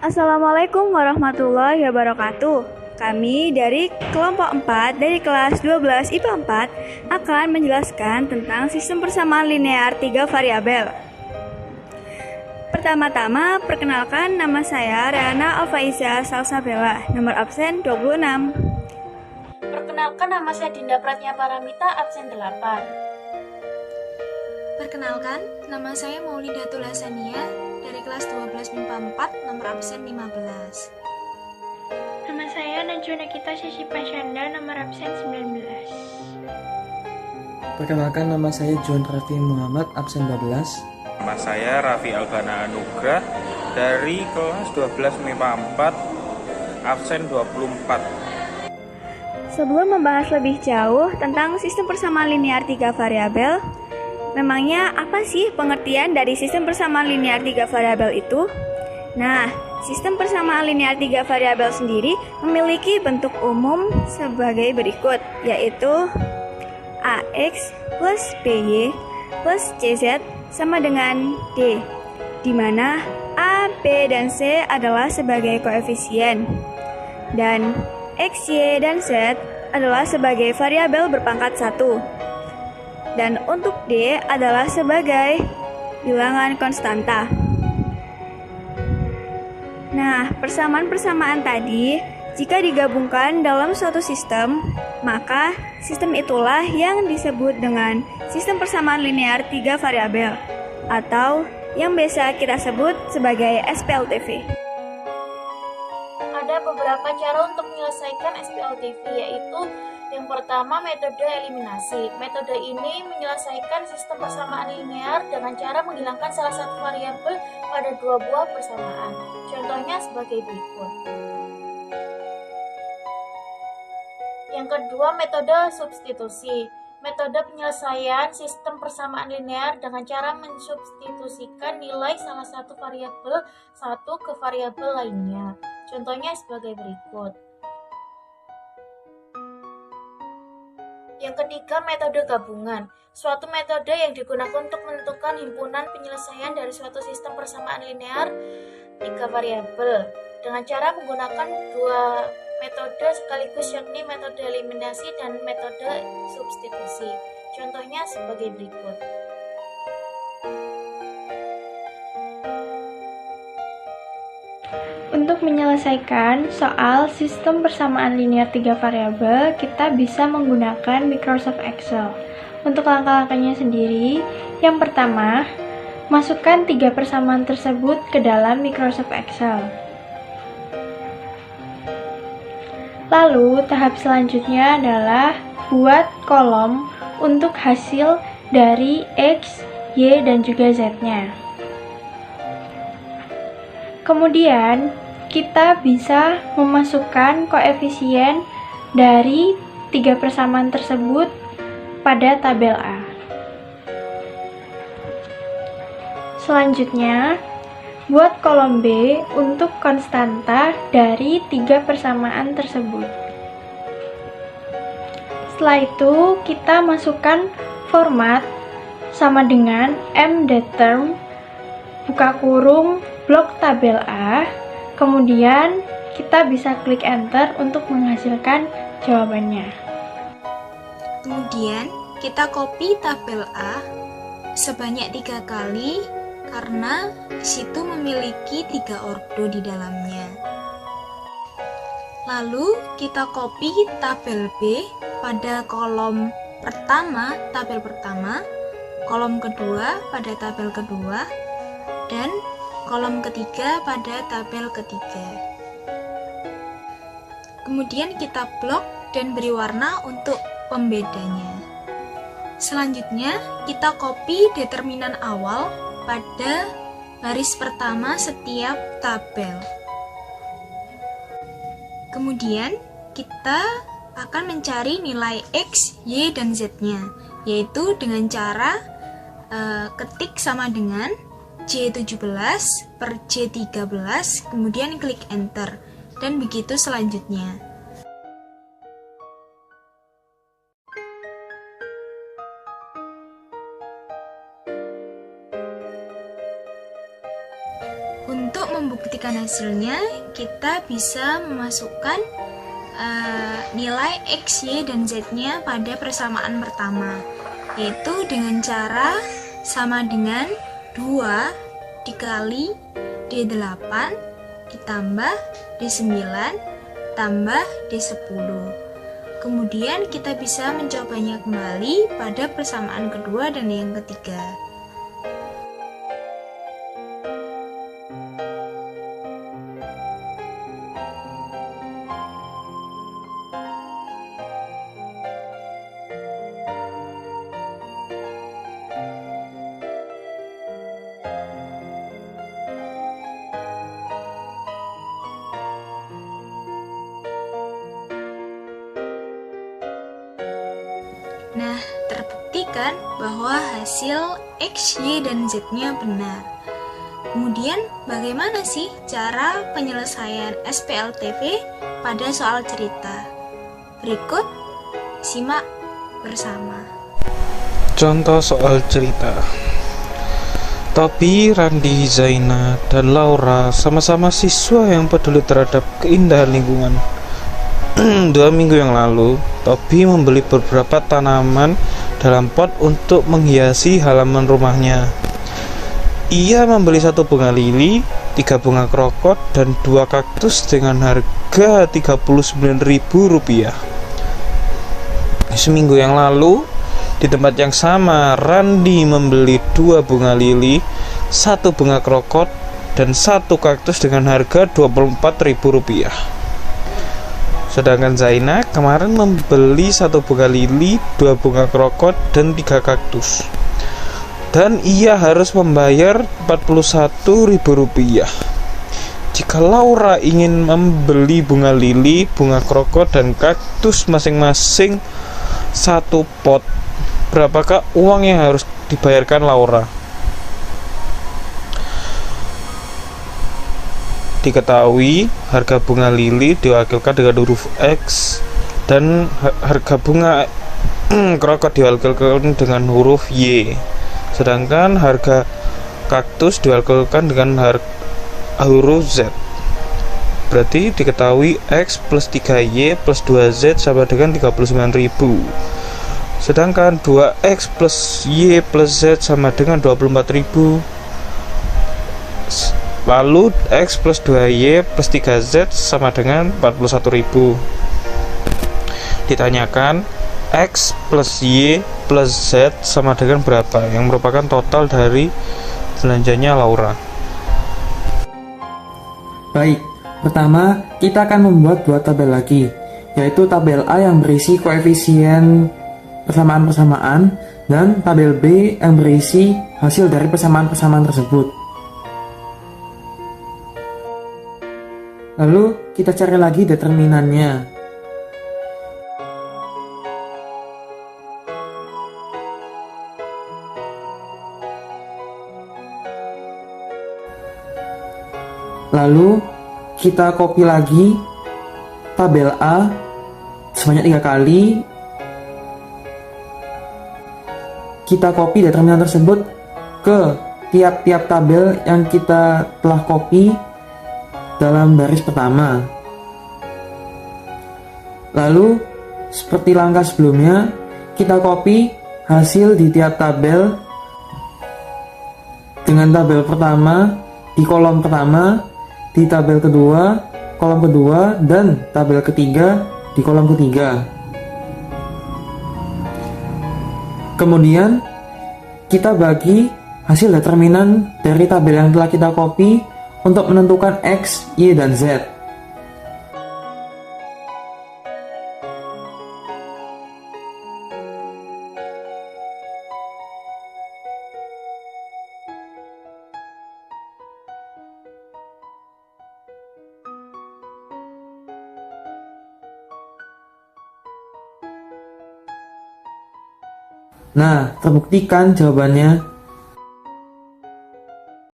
Assalamualaikum warahmatullahi wabarakatuh. Kami dari kelompok 4 dari kelas 12 IPA 4 akan menjelaskan tentang sistem persamaan linear 3 variabel. Pertama-tama, perkenalkan nama saya Reana Alfaiza Salsabella, nomor absen 26. Perkenalkan, nama saya Dinda Pratnya Paramita, absen 8. Perkenalkan, nama saya Maulidatul Hasania dari kelas 12 MIPA 4, nomor absen 15. Nama saya Najwa Nakita Sisi Pasyanda, nomor absen 19. Perkenalkan, nama saya John Raffi Muhammad, absen 12. Nama saya Raffi Albana Anugrah dari kelas 12 MIPA 4, absen 24. Sebelum membahas lebih jauh tentang sistem persamaan linear 3 variabel, memangnya apa sih pengertian dari sistem persamaan linear 3 variabel itu? Nah, sistem persamaan linear 3 variabel sendiri memiliki bentuk umum sebagai berikut, yaitu AX plus BY plus CZ sama dengan D, di mana A, B, dan C adalah sebagai koefisien, dan X, Y, dan Z adalah sebagai variabel berpangkat 1. Dan untuk D adalah sebagai bilangan konstanta. Nah, persamaan-persamaan tadi, jika digabungkan dalam suatu sistem, maka sistem itulah yang disebut dengan sistem persamaan linear 3 variabel, atau yang biasa kita sebut sebagai SPLTV. Ada beberapa cara untuk menyelesaikan SPLTV, yaitu yang pertama, metode eliminasi. Metode ini menyelesaikan sistem persamaan linear dengan cara menghilangkan salah satu variabel pada dua buah persamaan. Contohnya sebagai berikut. Yang kedua, metode substitusi. Metode penyelesaian sistem persamaan linear dengan cara mensubstitusikan nilai salah satu variabel satu ke variabel lainnya. Contohnya sebagai berikut. Yang ketiga, metode gabungan. Suatu metode yang digunakan untuk menentukan himpunan penyelesaian dari suatu sistem persamaan linear 3 variabel dengan cara menggunakan dua metode sekaligus, yakni metode eliminasi dan metode substitusi. Contohnya sebagai berikut. Untuk menyelesaikan soal sistem persamaan linear 3 variabel, kita bisa menggunakan Microsoft Excel. Untuk langkah-langkahnya sendiri, yang pertama, masukkan 3 persamaan tersebut ke dalam Microsoft Excel. Lalu, tahap selanjutnya adalah buat kolom untuk hasil dari X, Y, dan juga Z-nya. Kemudian, kita bisa memasukkan koefisien dari 3 persamaan tersebut pada tabel A. Selanjutnya, buat kolom B untuk konstanta dari 3 persamaan tersebut. Setelah itu, kita masukkan format sama dengan mDeterm, buka kurung, blok tabel A, kemudian kita bisa klik enter untuk menghasilkan jawabannya. Kemudian, kita copy tabel A sebanyak 3 kali karena di situ memiliki 3 ordo di dalamnya. Lalu, kita copy tabel B pada kolom pertama, tabel pertama, kolom kedua pada tabel kedua, dan kolom ketiga pada tabel ketiga. Kemudian kita blok dan beri warna untuk pembedanya. Selanjutnya, kita copy determinan awal pada baris pertama setiap tabel. Kemudian, kita akan mencari nilai X, Y, dan Z-nya, yaitu dengan cara ketik sama dengan J17 per J13, kemudian klik enter, dan begitu selanjutnya. Untuk membuktikan hasilnya, kita bisa memasukkan nilai X, Y, dan Z-nya pada persamaan pertama, yaitu dengan cara sama dengan 2 dikali D8 ditambah D9 tambah D10. Kemudian kita bisa mencobanya kembali pada persamaan kedua dan yang ketiga. Nah, terbuktikan bahwa hasil X, Y, dan Z-nya benar. Kemudian, bagaimana sih cara penyelesaian SPLTV pada soal cerita? Berikut, simak bersama. Contoh soal cerita. Tobi, Randi, Zaina, dan Laura sama-sama siswa yang peduli terhadap keindahan lingkungan. 2 minggu yang lalu, Tobi membeli beberapa tanaman dalam pot untuk menghiasi halaman rumahnya. Ia membeli 1 bunga lili, 3 bunga krokot, dan 2 kaktus dengan harga Rp39.000. Seminggu yang lalu, di tempat yang sama, Randi membeli 2 bunga lili, 1 bunga krokot, dan 1 kaktus dengan harga Rp24.000. Sedangkan Zaina kemarin membeli 1 bunga lili, 2 bunga krokot, dan 3 kaktus. Dan ia harus membayar Rp41.000. Jika Laura ingin membeli bunga lili, bunga krokot, dan kaktus masing-masing 1 pot, berapakah uang yang harus dibayarkan Laura? Diketahui harga bunga lili diwakilkan dengan huruf X dan harga bunga krokot diwakilkan dengan huruf Y, sedangkan harga kaktus diwakilkan dengan huruf Z. Berarti diketahui X plus 3Y plus 2Z sama dengan 39.000, sedangkan 2X plus Y plus Z sama dengan 24.000. Lalu X plus 2Y plus 3Z sama dengan 41.000. Ditanyakan X plus Y plus Z sama dengan berapa, yang merupakan total dari belanjanya Laura. Baik, pertama kita akan membuat 2 tabel lagi, yaitu tabel A yang berisi koefisien persamaan-persamaan dan tabel B yang berisi hasil dari persamaan-persamaan tersebut. Lalu kita cari lagi determinannya. Lalu kita copy lagi tabel A sebanyak 3 kali. Kita copy determinan tersebut ke tiap-tiap tabel yang kita telah copy dalam baris pertama. Lalu seperti langkah sebelumnya, kita copy hasil di tiap tabel dengan tabel pertama di kolom pertama, di tabel kedua kolom kedua, dan tabel ketiga di kolom ketiga. Kemudian kita bagi hasil determinan dari tabel yang telah kita copy untuk menentukan X, Y, dan Z. Nah, terbuktikan jawabannya.